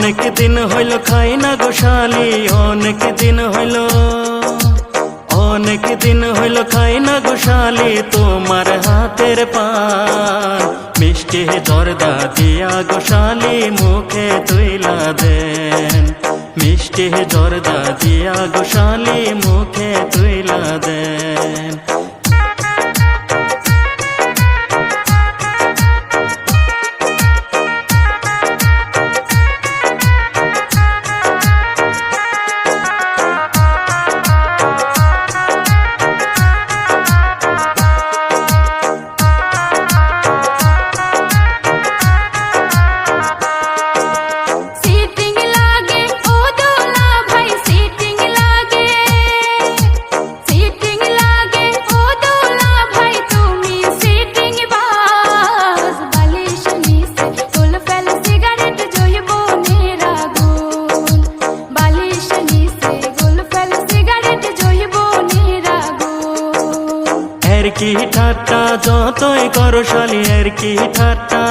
অনেক দিন হইল খাই না গোশালি, অনেক দিন হইল, অনেক দিন হইল খাই না গোশালি তোমার হাতের পান। মিষ্টি জর্দা দিয়া গোশালি মুখে তুইলা দেন, মিষ্টি জর্দা দিয়া গোশালি মুখে তুইলা দেন। কি ঠাট্টা যতই করো শালি, এর কি ঠাট্টা,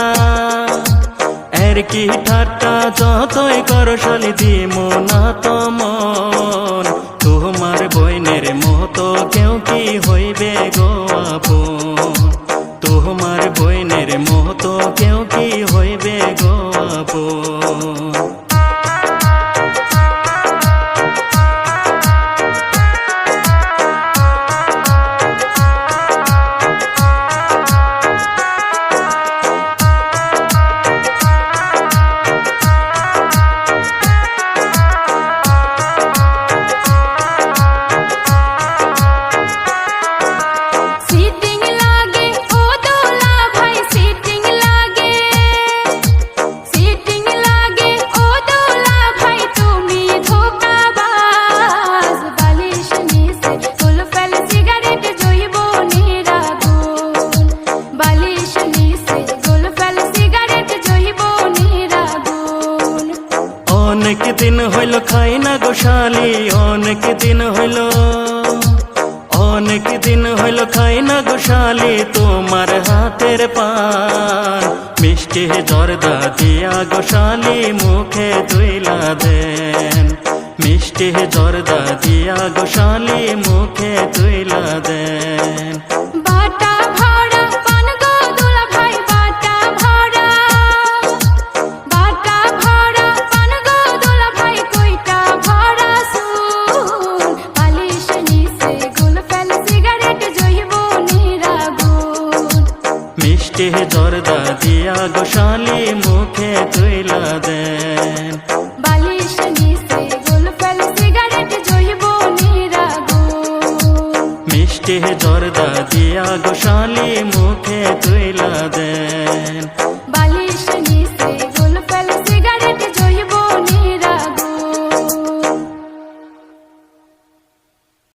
এর কি ঠাট্টা যতই করো শালি দিমো না তমন। তোমার বইনের মতো কেউ কি হইবে গো আপন, তোমার বইনের মতো কেউ কি হইবে গো আপন। অনেক দিন হইল খাই না গোশালি, অনেক দিন হইল, অনেক দিন হইল খাই না গোশালি তোমার হাতের পান। মিষ্টি জর্দা দিয়া গোশালি মুখে তুইলা দেন, মিষ্টি জর্দা দিয়া গোশালি মুখে তুইলা দেন। মিষ্টি জর্দা দিয়া গোশালি